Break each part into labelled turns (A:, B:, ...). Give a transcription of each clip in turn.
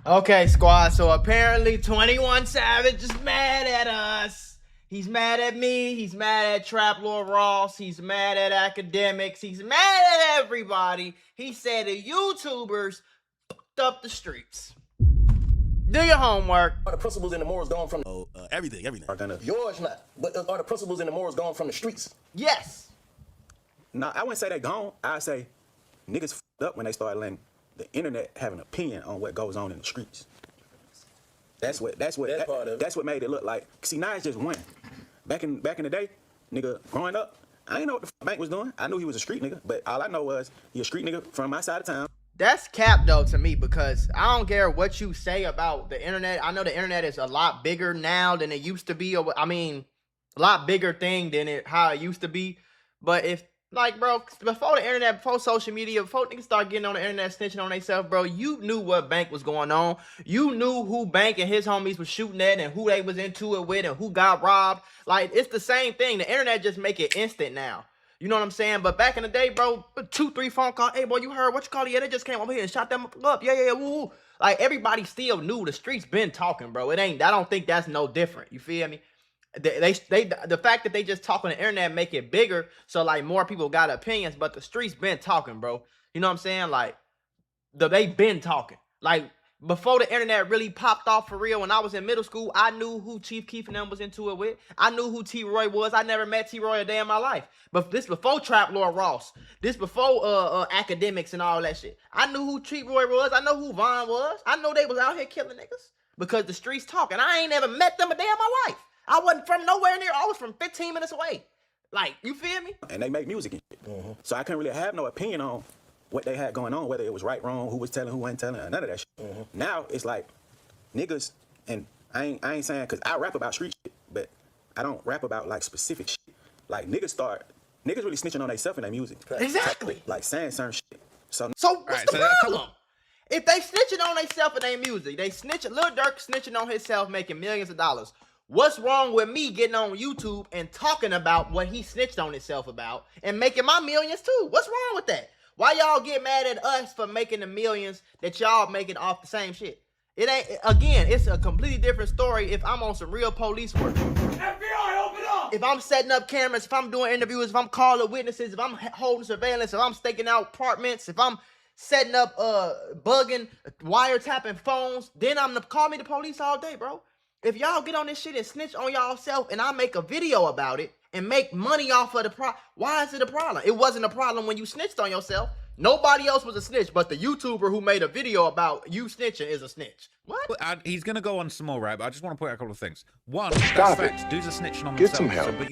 A: Okay, squad. So apparently 21 Savage is mad at us. He's mad at me. He's mad at Trap Lord Ross. He's mad at academics. He's mad at everybody. He said the YouTubers fucked up the streets. Do your homework.
B: Are the principles and the morals gone from
C: everything
B: are gonna yours not? But are the principles and the morals gone from the streets?
A: Yes.
D: No, I wouldn't say they gone. I'd say niggas f***ed up when they started letting the internet have an opinion on what goes on in the streets. That's what made it look like. See, now it's just one. Back in the day, nigga, growing up, I didn't know what the Bank was doing. I knew he was a street nigga, but all I know was he a street nigga from my side of town.
A: That's cap though to me, because I don't care what you say about the internet. I know the internet is a lot bigger now than it used to be. I mean, a lot bigger thing than how it used to be. But if, like, bro, before the internet, before social media, before niggas start getting on the internet snitching on themselves, bro, you knew what Bank was going on. You knew who Bank and his homies was shooting at and who they was into it with and who got robbed. Like, it's the same thing. The internet just make it instant now. You know what I'm saying? But back in the day, bro, 2-3 phone calls. Hey, boy, you heard what you call it? Yeah, they just came over here and shot them up. Yeah, woo, woo. Like, everybody still knew. The streets been talking, bro. I don't think that's no different. You feel me? The fact that they just talk on the internet make it bigger, so like more people got opinions, but the streets been talking, bro. You know what I'm saying? Like, they been talking. Like, before the internet really popped off for real, when I was in middle school, I knew who Chief Keef and them was into it with. I knew who T-Roy was. I never met T-Roy a day in my life. But this before Trap Lord Ross. This before academics and all that shit. I knew who T-Roy was. I know who Vaughn was. I know they was out here killing niggas because the streets talking. I ain't never met them a day in my life. I wasn't from nowhere near. I was from 15 minutes away. Like, you feel me?
D: And they make music and shit. So I couldn't really have no opinion on what they had going on, whether it was right, wrong, who was telling, who wasn't telling, none of that shit. Now it's like niggas, and I ain't saying, because I rap about street shit, but I don't rap about like specific shit. Like niggas really snitching on themselves in their music.
A: Exactly.
D: Like saying certain shit. So
A: what's the problem? If they snitching on themselves in their music, they snitching, Lil Durk snitching on himself, making millions of dollars. What's wrong with me getting on YouTube and talking about what he snitched on himself about and making my millions too? What's wrong with that? Why y'all get mad at us for making the millions that y'all making off the same shit? It ain't, again, it's a completely different story if I'm on some real police work.
E: FBI, open up!
A: If I'm setting up cameras, if I'm doing interviews, if I'm calling witnesses, if I'm holding surveillance, if I'm staking out apartments, if I'm setting up, bugging, wiretapping phones, then call me the police all day, bro. If y'all get on this shit and snitch on y'all self and I make a video about it and make money off of the why is it a problem? It wasn't a problem when you snitched on yourself. Nobody else was a snitch, but the YouTuber who made a video about you snitching is a snitch. What?
F: He's going to go on some more, right? But I just want to point out a couple of things. One, that's facts. Dudes are snitching on themselves.
G: Get some help.
F: But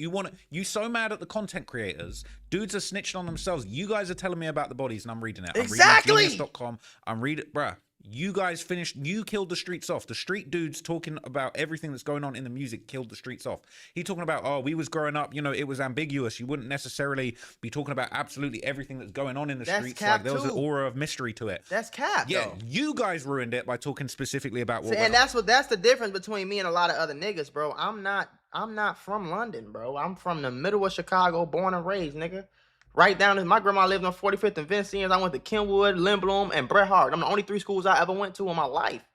F: you so mad at the content creators. Dudes are snitching on themselves. You guys are telling me about the bodies and I'm reading it.
A: Exactly.
F: I'm reading genius.com. I'm reading, bruh. You guys finished, you killed the streets off. The street dudes talking about everything that's going on in the music killed the streets off. He talking about, oh, we was growing up, you know, it was ambiguous. You wouldn't necessarily be talking about absolutely everything that's going on in the streets. Like there was an aura of mystery to it.
A: That's cap,
F: yeah,
A: though.
F: You guys ruined it by talking specifically about what
A: and that's the difference between me and a lot of other niggas, bro. I'm not from London, bro. I'm from the middle of Chicago, born and raised, nigga. Right down to my grandma lived on 45th and Vincennes. I went to Kenwood, Lindblom, and Bret Harte. I'm the only 3 schools I ever went to in my life.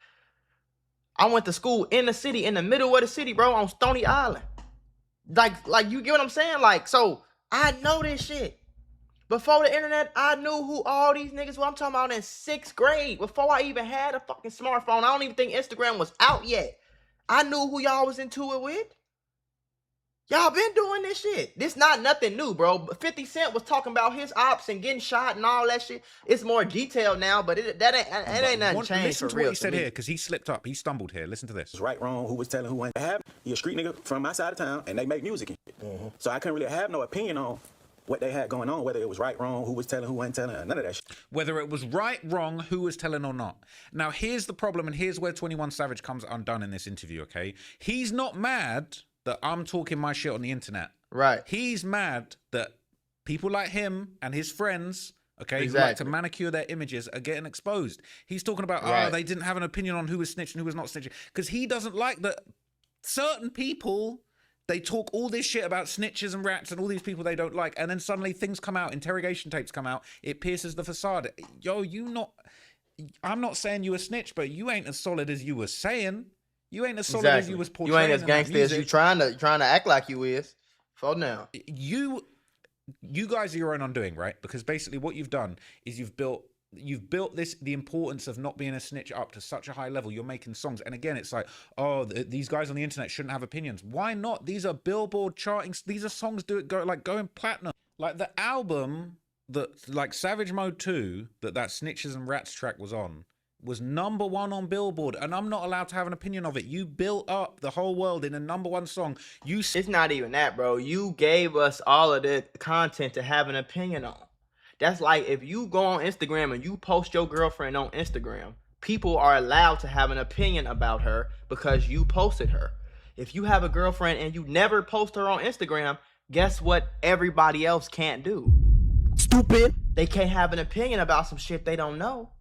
A: I went to school in the city, in the middle of the city, bro, on Stony Island. Like you get what I'm saying? Like, so I know this shit. Before the internet, I knew who all these niggas were. I'm talking about in 6th grade. Before I even had a fucking smartphone. I don't even think Instagram was out yet. I knew who y'all was into it with. Y'all been doing this shit. This not nothing new, bro. 50 Cent was talking about his ops and getting shot and all that shit. It's more detailed now, but it ain't nothing changed.
F: Listen to what he said here, because he slipped up. He stumbled here. Listen to this.
D: It's right, wrong, who was telling, who wasn't. He a street nigga from my side of town, and they make music and shit. So I couldn't really have no opinion on what they had going on, whether it was right, wrong, who was telling, who wasn't telling, none of that shit.
F: Whether it was right, wrong, who was telling or not. Now, here's the problem, and here's where 21 Savage comes undone in this interview, okay? He's not mad that I'm talking my shit on the internet.
A: Right.
F: He's mad that people like him and his friends, okay,
A: exactly,
F: who like to manicure their images are getting exposed. He's talking about, oh, they didn't have an opinion on who was snitching, who was not snitching. Because he doesn't like that certain people, they talk all this shit about snitches and rats and all these people they don't like. And then suddenly things come out, interrogation tapes come out. It pierces the facade. Yo, I'm not saying you a snitch, but you ain't as solid as you was saying. You ain't as solid as you was portraying.
A: You ain't as
F: in that
A: gangster as you
F: music.
A: trying to act like you is. For now.
F: You guys are your own undoing, right? Because basically what you've done is you've built the importance of not being a snitch up to such a high level. You're making songs, and again, it's like, oh, these guys on the internet shouldn't have opinions. Why not? These are Billboard charting. These are songs going platinum. Like the album that, like Savage Mode 2, that Snitches and Rats track was on, was #1 on Billboard, and I'm not allowed to have an opinion of it. You built up the whole world in a #1 song.
A: It's not even that, bro. You gave us all of the content to have an opinion on. That's like if you go on Instagram and you post your girlfriend on Instagram, people are allowed to have an opinion about her because you posted her. If you have a girlfriend and you never post her on Instagram, guess what everybody else can't do?
B: Stupid.
A: They can't have an opinion about some shit they don't know.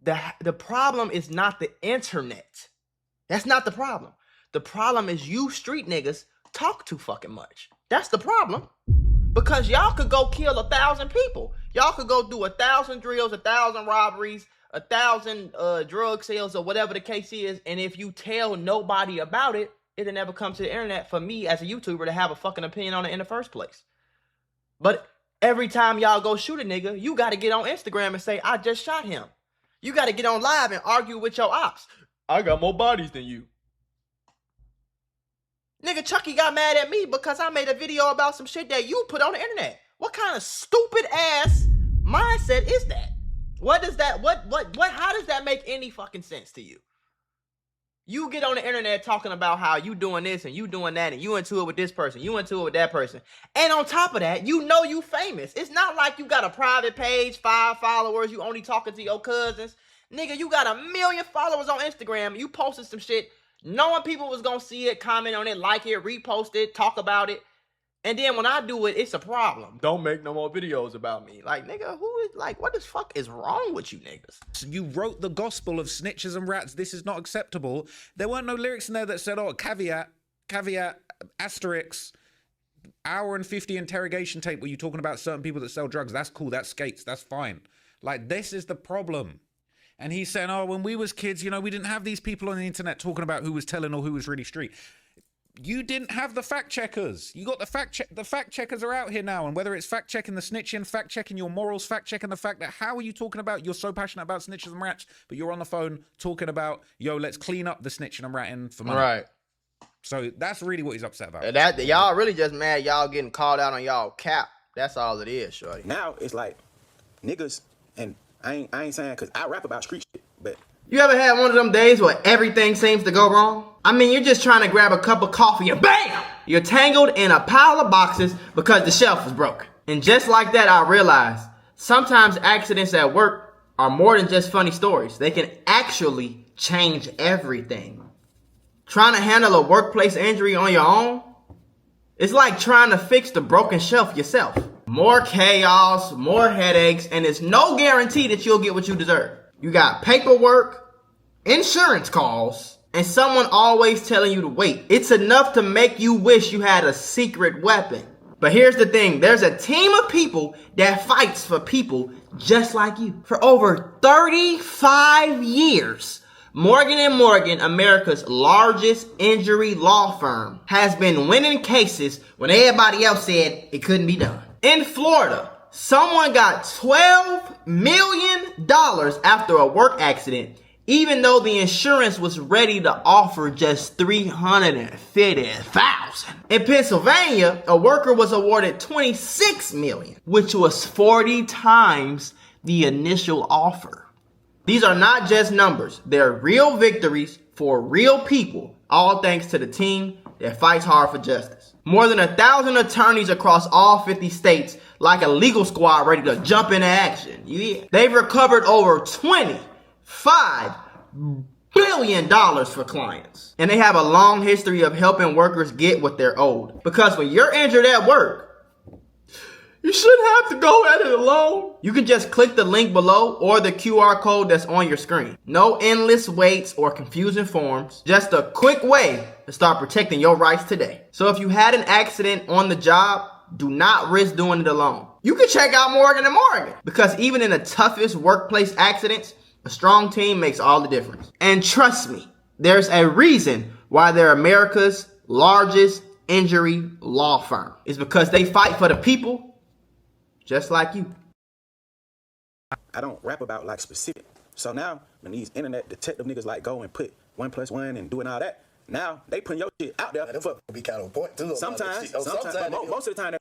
A: The problem is not the internet. That's not the problem. The problem is you street niggas talk too fucking much. That's the problem. Because y'all could go kill 1,000 people. Y'all could go do 1,000 drills, 1,000 robberies, 1,000 drug sales, or whatever the case is. And if you tell nobody about it, it'll never come to the internet for me as a YouTuber to have a fucking opinion on it in the first place. But every time y'all go shoot a nigga, you got to get on Instagram and say, I just shot him. You got to get on live and argue with your ops. I got more bodies than you. Nigga, Chucky got mad at me because I made a video about some shit that you put on the internet. What kind of stupid ass mindset is that? What does that, how does that make any fucking sense to you? You get on the internet talking about how you doing this and you doing that and you into it with this person, you into it with that person. And on top of that, you know you famous. It's not like you got a private page, 5 followers, you only talking to your cousins. Nigga, you got 1 million followers on Instagram. You posted some shit knowing people was gonna see it, comment on it, like it, repost it, talk about it. And then when I do it, it's a problem. Don't make no more videos about me. Like, nigga, who is, like, what the fuck is wrong with you niggas?
F: You wrote the gospel of snitches and rats. This is not acceptable. There weren't no lyrics in there that said, oh, caveat, asterisk, hour and 50 interrogation tape where you're talking about certain people that sell drugs. That's cool. That's skates. That's fine. Like, this is the problem. And he's saying, oh, when we was kids, you know, we didn't have these people on the internet talking about who was telling or who was really street. You didn't have the fact checkers. You got the fact checkers are out here now. And whether it's fact checking the snitching, fact checking your morals, fact checking the fact that how are you talking about, you're so passionate about snitches and rats, but you're on the phone talking about, yo, let's clean up the snitching and ratting for money.
A: Right.
F: So that's really what he's upset about.
A: That y'all really just mad y'all getting called out on y'all cap. That's all it is, shorty.
D: Now it's like niggas, and I ain't saying because I rap about street shit, but
A: you ever had one of them days where everything seems to go wrong? I mean, you're just trying to grab a cup of coffee and BAM! You're tangled in a pile of boxes because the shelf was broken. And just like that, I realized sometimes accidents at work are more than just funny stories. They can actually change everything. Trying to handle a workplace injury on your own? It's like trying to fix the broken shelf yourself. More chaos, more headaches, and it's no guarantee that you'll get what you deserve. You got paperwork, insurance calls, and someone always telling you to wait. It's enough to make you wish you had a secret weapon. But here's the thing. There's a team of people that fights for people just like you. For over 35 years, Morgan & Morgan, America's largest injury law firm, has been winning cases when everybody else said it couldn't be done. In Florida, someone got $12 million after a work accident, even though the insurance was ready to offer just $350,000. In Pennsylvania, a worker was awarded $26 million, which was 40 times the initial offer. These are not just numbers. They're real victories for real people, all thanks to the team that fights hard for justice. More than 1,000 attorneys across all 50 states, like a legal squad ready to jump into action. Yeah. They've recovered over $25 billion for clients. And they have a long history of helping workers get what they're owed. Because when you're injured at work, you shouldn't have to go at it alone. You can just click the link below or the QR code that's on your screen. No endless waits or confusing forms. Just a quick way to start protecting your rights today. So if you had an accident on the job, do not risk doing it alone. You can check out Morgan and Morgan, because even in the toughest workplace accidents, a strong team makes all the difference. And trust me, there's a reason why they're America's largest injury law firm. It's because they fight for the people just like you.
D: I don't rap about like specific. So now when these internet detective niggas like go and put 1 + 1 and doing all that, now they putting your shit out there.
B: That fuck be kind of on point too.
D: Sometimes, but most of the time,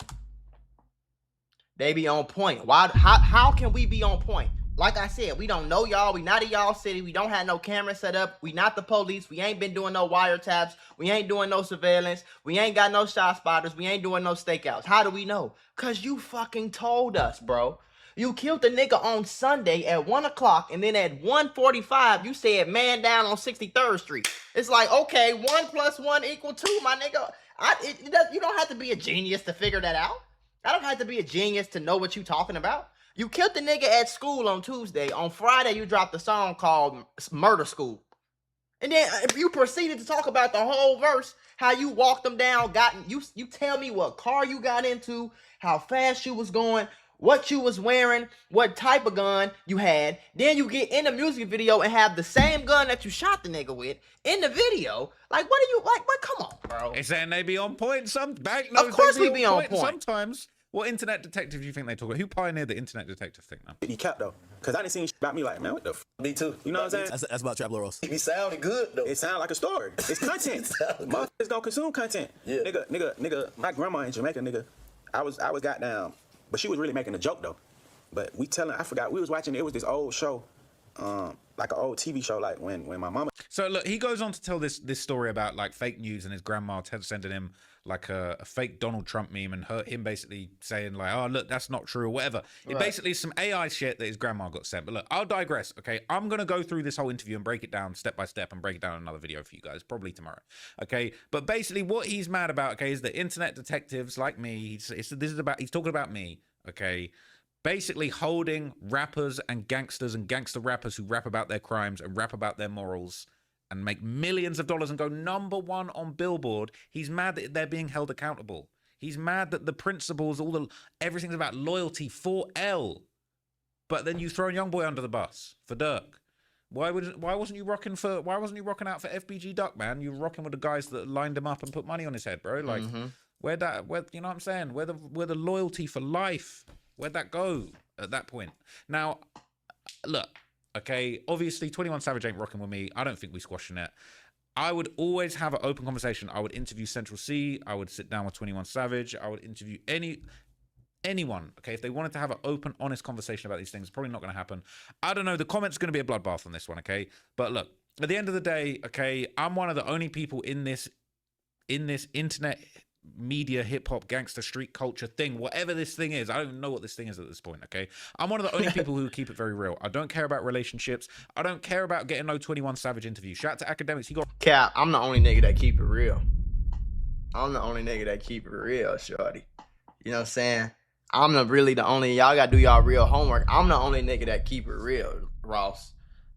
A: They be on point. Why? How can we be on point? Like I said, we don't know y'all. We not in y'all city. We don't have no camera set up. We not the police. We ain't been doing no wiretaps. We ain't doing no surveillance. We ain't got no shot spotters. We ain't doing no stakeouts. How do we know? Because you fucking told us, bro. You killed the nigga on Sunday at 1 o'clock, and then at 1:45, you said man down on 63rd Street. It's like, okay, 1 + 1 = 2, my nigga. You don't have to be a genius to figure that out. I don't have to be a genius to know what you talking about. You killed the nigga at school on Tuesday. On Friday, you dropped a song called Murder School. And then if you proceeded to talk about the whole verse, how you walked them down, you tell me what car you got into, how fast you was going, what you was wearing, what type of gun you had. Then you get in the music video and have the same gun that you shot the nigga with in the video. Like, what are you, like, what? Come on, bro.
F: It's saying they be on point.
A: Of course we be on point.
F: Sometimes. What internet detective do you think they talk about? Who pioneered the internet detective thing, man?
D: he capped though, cause I didn't see shit about me like, man, what the f?
B: Me too.
D: You know what I'm saying?
C: That's about Trap Ross.
B: He sounded good though.
D: It sounds like a story. It's content. Motherfuckers gonna consume content.
B: Yeah.
D: Nigga. My grandma in Jamaica, nigga. I was goddamn, but she was really making a joke though. But I forgot. We was watching. It was this old show, like an old TV show, like when my mama.
F: So look, he goes on to tell this story about like fake news and his grandma sending him like a fake Donald Trump meme and him basically saying like, oh look, that's not true or whatever. It basically is some AI shit that his grandma got sent. But look, I'll digress. Okay, I'm gonna go through this whole interview and break it down step by step and break it down in another video for you guys, probably tomorrow. Okay, but basically what he's mad about, okay, is the internet detectives like me. He's talking about me. Okay. Basically holding rappers and gangsters and gangster rappers who rap about their crimes and rap about their morals and make millions of dollars and go #1 on Billboard. He's mad that they're being held accountable. He's mad that the principles, everything's about loyalty, 4L. But then you throw Youngboy under the bus for Dirk. Why wasn't you rocking out for FBG Duck, man? You were rocking with the guys that lined him up and put money on his head, bro. Like, where you know what I'm saying? Where the loyalty for life? Where'd that go at that point? Now, look, okay, obviously 21 Savage ain't rocking with me. I don't think we squashing it. I would always have an open conversation. I would interview Central C. I would sit down with 21 Savage. I would interview anyone, okay? If they wanted to have an open, honest conversation about these things, probably not going to happen. I don't know. The comments are going to be a bloodbath on this one, okay? But look, at the end of the day, okay, I'm one of the only people in this internet media, hip-hop, gangster, street culture thing, whatever this thing is. I don't even know what this thing is at this point, okay? I'm one of the only people who keep it very real. I don't care about relationships. I don't care about getting no 21 Savage interview. Shout out to Academics. He got...
A: Cap, I'm the only nigga that keep it real. I'm the only nigga that keep it real, shorty. You know what I'm saying? I'm the only, y'all gotta do y'all real homework. I'm the only nigga that keep it real, Ross.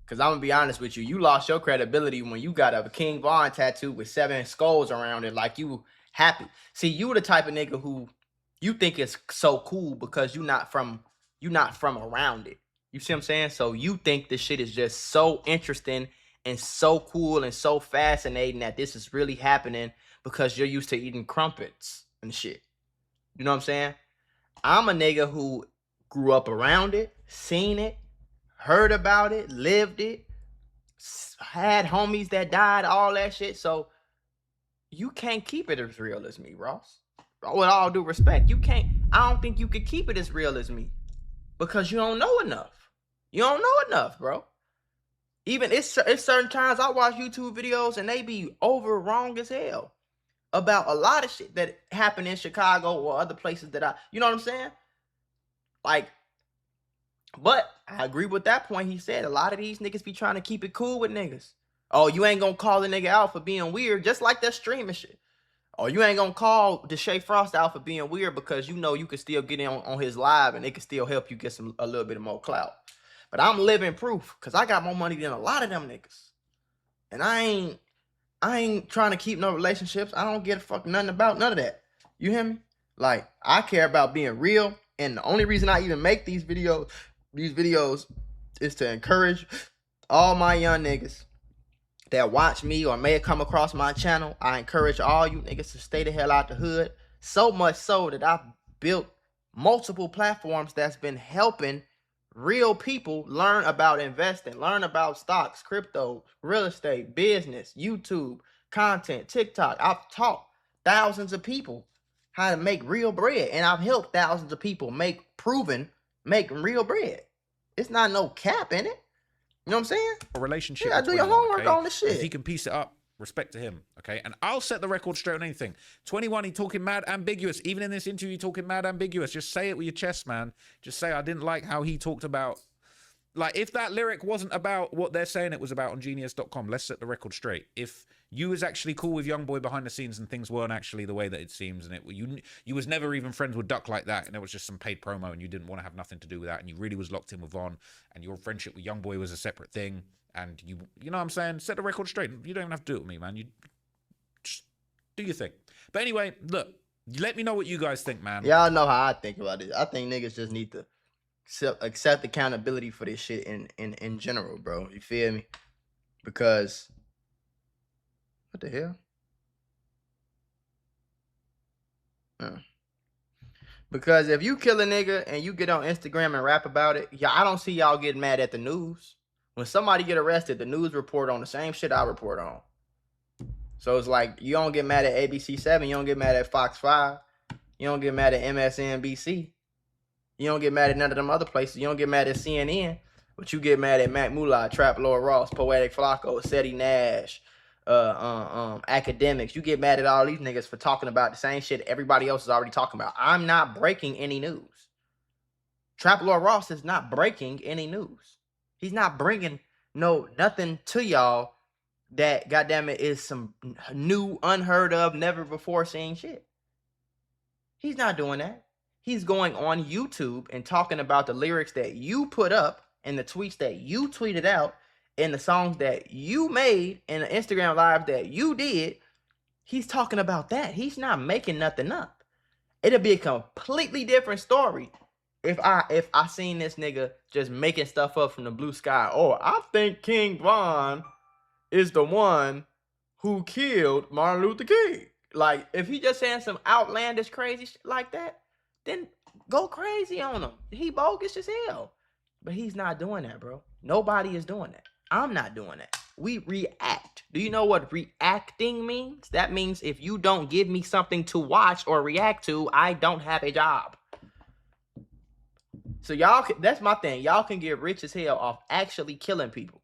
A: Cause I'm gonna be honest with you, you lost your credibility when you got a King Von tattoo with 7 skulls around it like you happy. See, you the type of nigga who you think is so cool because you not from around it. You see what I'm saying? So you think this shit is just so interesting and so cool and so fascinating that this is really happening because you're used to eating crumpets and shit. You know what I'm saying? I'm a nigga who grew up around it, seen it, heard about it, lived it, had homies that died, all that shit. So you can't keep it as real as me, Ross. With all due respect, you can't. I don't think you could keep it as real as me because you don't know enough. You don't know enough, bro. Even it's certain times I watch YouTube videos and they be over wrong as hell about a lot of shit that happened in Chicago or other places that you know what I'm saying? Like, but I agree with that point. He said a lot of these niggas be trying to keep it cool with niggas. Oh, you ain't gonna call the nigga out for being weird, just like that streaming shit. Or you ain't gonna call Deshae Frost out for being weird because you know you can still get in on his live and it can still help you get a little bit more clout. But I'm living proof because I got more money than a lot of them niggas. And I ain't trying to keep no relationships. I don't give a fuck nothing about none of that. You hear me? Like, I care about being real And the only reason I even make these videos is to encourage all my young niggas that watch me or may have come across my channel. I encourage all you niggas to stay the hell out the hood. So much so that I've built multiple platforms that's been helping real people learn about investing, learn about stocks, crypto, real estate, business, YouTube, content, TikTok. I've taught thousands of people how to make real bread, and I've helped thousands of people make real bread. It's not no cap in it. You know what I'm saying?
F: A relationship.
A: You gotta do your homework on this shit.
F: If he can piece it up, respect to him, okay? And I'll set the record straight on anything. 21, he talking mad ambiguous. Even in this interview, he talking mad ambiguous. Just say it with your chest, man. Just say, I didn't like how he talked about... Like, if that lyric wasn't about what they're saying it was about on Genius.com, let's set the record straight. If you was actually cool with Youngboy behind the scenes and things weren't actually the way that it seems, and you was never even friends with Duck like that, and it was just some paid promo, and you didn't want to have nothing to do with that, and you really was locked in with Von, and your friendship with Youngboy was a separate thing, and you know what I'm saying? Set the record straight. You don't even have to do it with me, man. You just do your thing. But anyway, look, let me know what you guys think, man.
A: Y'all know how I think about it. I think niggas just need to accept accountability for this shit in general, bro. You feel me? Because what the hell? Because if you kill a nigga and you get on Instagram and rap about it, I don't see y'all getting mad at the news. When somebody get arrested, the news report on the same shit I report on. So it's like, you don't get mad at ABC7, you don't get mad at Fox 5, you don't get mad at MSNBC, you don't get mad at none of them other places, you don't get mad at CNN, but you get mad at Mac Mula, Trap Lord Ross, Poetic Flacco, Seti Nash, academics. You get mad at all these niggas for talking about the same shit everybody else is already talking about. I'm not breaking any news. Trap Lord Ross is not breaking any news. He's not bringing nothing to y'all that, goddamn it, is some new, unheard of, never before seen shit. He's not doing that. He's going on YouTube and talking about the lyrics that you put up and the tweets that you tweeted out and the songs that you made and the Instagram live that you did. He's talking about that. He's not making nothing up. It'll be a completely different story if I seen this nigga just making stuff up from the blue sky. Oh, I think King Von is the one who killed Martin Luther King. Like, if he just saying some outlandish crazy shit like that, then go crazy on him. He bogus as hell. But he's not doing that, bro. Nobody is doing that. I'm not doing that. We react. Do you know what reacting means? That means if you don't give me something to watch or react to, I don't have a job. So y'all, that's my thing. Y'all can get rich as hell off actually killing people.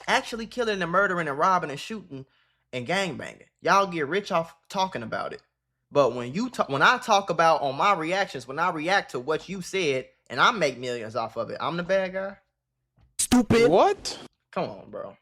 A: Actually killing and murdering and robbing and shooting and gangbanging. Y'all get rich off talking about it. But when I talk about on my reactions, when I react to what you said and I make millions off of it, I'm the bad guy?
B: Stupid.
C: What?
A: Come on, bro.